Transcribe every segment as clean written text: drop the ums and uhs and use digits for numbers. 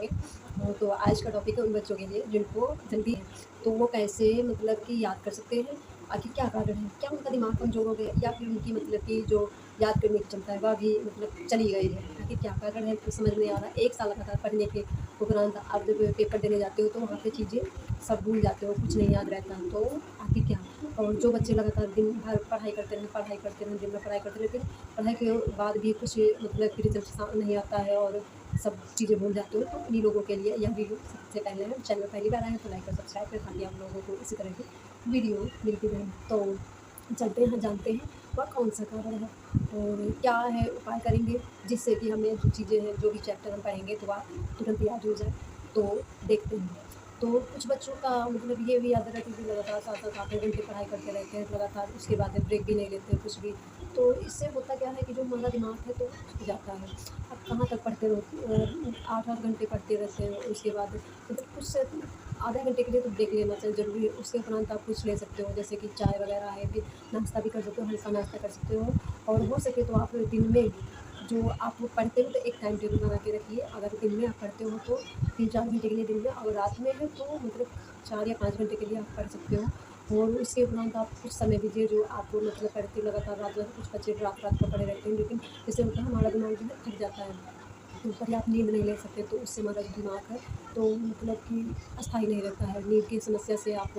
Topic. तो आज का टॉपिक है उन बच्चों के लिए जिनको जल्दी है, तो वो कैसे मतलब कि याद कर सकते हैं। आखिर क्या कारण है? क्या उनका दिमाग कमज़ोर हो गया या फिर उनकी मतलब कि जो याद करने की क्षमता है वह भी मतलब चली गई है? आखिर क्या कारण है कुछ समझ नहीं आ रहा। 1 साल लगातार पढ़ने के उपरांत आप जब पेपर देने जाते हो तो वहाँ पे चीज़ें सब भूल जाते हो, कुछ नहीं याद रहता। तो आखिर क्या? और जो बच्चे लगातार दिन भर पढ़ाई करते रहें, दिन भर पढ़ाई करते रहते हैं, पढ़ाई के बाद भी कुछ मतलब कि रिज़ल्ट नहीं आता है और सब चीज़ें भूल जाते हो। तो उन्हीं लोगों के लिए यह वीडियो सबसे पहले है। चैनल में पहली बार आए हैं तो लाइक और सब्सक्राइब करें ताकि आप लोगों को इसी तरह की वीडियो मिलती रहे। तो चलते हैं, जानते हैं वह कौन-सा कारण है और क्या है उपाय करेंगे जिससे कि हमें जो चीज़ें हैं, जो भी चैप्टर हम पढ़ेंगे तो वह तुरंत याद हो जाए। तो देखते हैं। तो कुछ बच्चों का मतलब ये भी याद रहता है कि लगातार 7-7 8-8 घंटे पढ़ाई करते रहते हैं लगातार, उसके बाद ब्रेक भी नहीं लेते कुछ भी। तो इससे होता क्या है कि जो हमारा दिमाग है तो थक जाता है। अब कहाँ तक पढ़ते रहो 8-8 घंटे पढ़ते रहते हैं, उसके बाद मतलब कुछ आधे घंटे के लिए तो ब्रेक लेना चाहिए ज़रूरी है। उसके उपरांत आप कुछ ले सकते हो जैसे कि चाय वगैरह है, फिर नाश्ता भी कर सकते हो, हल्का नाश्ता कर सकते हो। और हो सके तो आप दिन में जो आप पढ़ते हो तो एक टाइम टेबल बना के रखिए। अगर दिन में आप पढ़ते हो तो 3-4 घंटे के लिए दिन में, और रात में है तो मतलब 4 या 5 घंटे के लिए आप पढ़ सकते हो। और उसके उपरांत आप कुछ समय दीजिए जो आपको मतलब पढ़ते लगातार रात-रात, कुछ बच्चे रात-रात को पढ़े रहते हैं, लेकिन इससे होता है हमारा दिमाग जो है थक जाता है। तो पर्याप्त नींद नहीं ले सकते तो उससे हमारा जो दिमाग है तो मतलब कि अस्थायी नहीं रहता है। नींद की समस्या से आप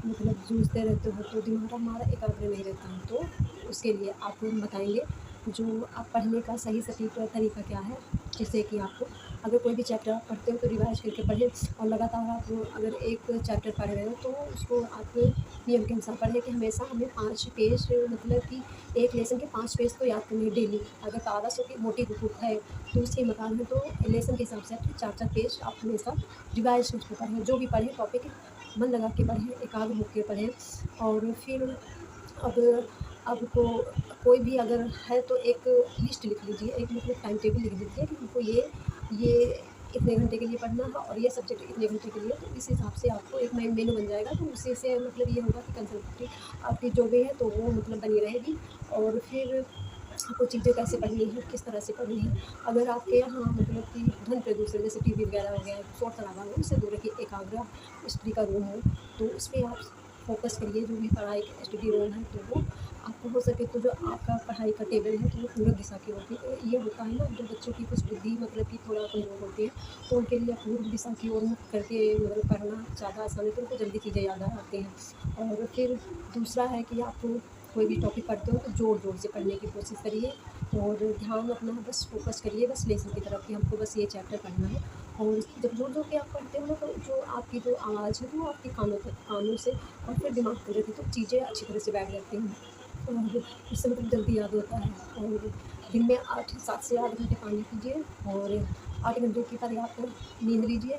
मतलब जूझते रहते हो तो दिमाग हमारा एकाग्र नहीं रहता है। तो उसके लिए आपको हम बताएँगे जो आप पढ़ने का सही सटीक तरीका क्या है, जिससे कि आपको अगर कोई भी चैप्टर आप पढ़ते हो तो रिवाइज़ करके पढ़ें। और लगातार आप अगर एक चैप्टर पढ़ रहे हो तो उसको आप नियम के अनुसार पढ़ें कि हमेशा हमें 5 पेज मतलब कि एक लेसन के 5 पेज तो याद करने हैं डेली। अगर 1200 की मोटी बुक है तो उसके मकान में तो लेसन के हिसाब से आप 4-4 पेज आप हमेशा रिवाइज़ करके पढ़ें। जो भी पढ़ें टॉपिक मन लगा के पढ़ें, एकाग्र होके पढ़ें। और फिर अब आपको कोई भी अगर है तो एक लिस्ट लिख लीजिए, एक मतलब टाइम टेबल लिख लीजिए कि हमको ये इतने घंटे के लिए पढ़ना है और ये सब्जेक्ट इतने घंटे के लिए। तो इस हिसाब से आपको एक मेनू बन जाएगा तो उसी से मतलब ये होगा कि कंसंट्रेट आपकी जो भी है तो वो मतलब बनी रहेगी। और फिर आपको चीज़ें कैसे पढ़नी है, किस तरह से पढ़नी है। अगर आपके यहाँ मतलब कि ध्वनि प्रदूषण जैसे टीवी वगैरह हो गया, शोर-शराबा हो, उससे दूर रखिए। एकाग्र स्टडी का रूम हो, तो उसपे आप फ़ोकस करिए। जो भी पढ़ाई का स्टडी रूम है, तो वो आपको हो सके तो जो आपका पढ़ाई का टेबल है, तो वो पूरब दिशा की होती है। ये होता है ना, जो बच्चों की कुछ बुद्धि मतलब कि थोड़ा कमज़ोर होती है, तो उनके लिए पूर्व दिशा की ओर मुख करके मतलब पढ़ना ज़्यादा आसान है, तो उनको जल्दी चीज़ें याद आती हैं। और फिर दूसरा है कि आप कोई भी टॉपिक पढ़ते हो तो ज़ोर-ज़ोर से पढ़ने की कोशिश करिए और ध्यान अपना बस फ़ोकस करिए बस लेसन की तरफ कि हमको बस ये चैप्टर पढ़ना है। और जब ज़ोर-ज़ोर के आप पढ़ते हो ना तो जो आपकी जो आवाज़ है वो आपके कानों से और फिर दिमाग तक जाती है, तो चीज़ें अच्छी तरह से बैठ जाती हैं और इससे मतलब जल्दी याद होता है। और दिन में 8 7 से 8 घंटे पानी पीजिए और 8 घंटे की पर्याप्त नींद लीजिए।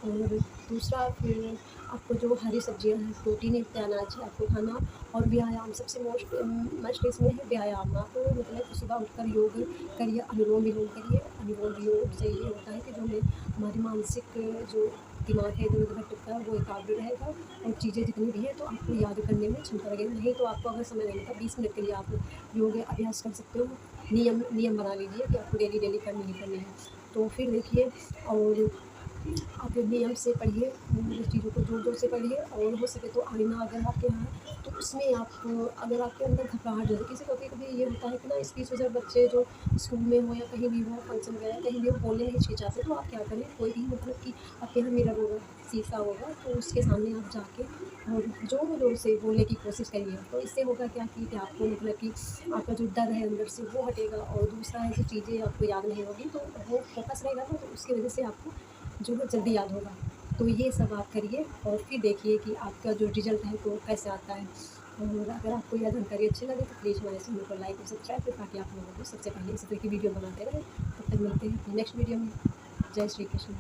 और दूसरा फिर आपको जो हरी सब्जियाँ हैं, प्रोटीन युक्त अनाज है आपको खाना। और व्यायाम सबसे मस्ट इसमें है व्यायाम। आप मतलब सुबह उठकर योग करिए, अनुलोम-विलोम करिए। अनुलोम-विलोम से ये होता है कि जो हमें हमारी मानसिक जो दिमाग है इधर-उधर भटकता है वो एकाग्र रहेगा और चीज़ें जितनी भी हैं तो आपको याद करने में क्षमता लगेगी। नहीं तो आपको अगर समय नहीं मिलता 20 मिनट के लिए आप योग अभ्यास कर सकते हो। नियम नियम बना लीजिए कि आपको डेली करनी ही करनी है। तो फिर देखिए और आप नियम से पढ़िए, चीज़ों को ज़ोर-ज़ोर से पढ़िए। और हो सके तो आईना अगर आपके यहाँ है, तो उसमें आप अगर आपके अंदर घबराहट जो है किसी को कभी-कभी ये होता है कि ना स्पीच में जब बच्चे जो स्कूल में हो या कहीं भी हो फंक्शन वगैरह कहीं भी हो बोलने में हिचकिचाते हैं, तो आप क्या करें कोई भी मतलब कि आपके यहाँ मिरर होगा, शीशा होगा, तो उसके सामने आप जाके और ज़ोर-ज़ोर से बोलने की कोशिश करिए। तो इससे होगा क्या कि आपको मतलब कि आपका जो डर है अंदर से वो हटेगा। और दूसरा है कि चीज़ें आपको याद नहीं होगी तो वो फ़ोकस रहेगा ना, तो उसकी वजह से आपको जो है जल्दी याद होगा। तो ये सब आप करिए और फिर देखिए कि आपका जो रिज़ल्ट है तो कैसे आता है। और अगर आपको यह जानकारी अच्छी लगे तो प्लीज़ हमारे चैनल को लाइक और सब्सक्राइब करें ताकि आप लोगों को सबसे पहले इसी तरह की वीडियो बनाते रहें। तब तक मिलते हैं अपनी नेक्स्ट वीडियो में। जय श्री कृष्ण।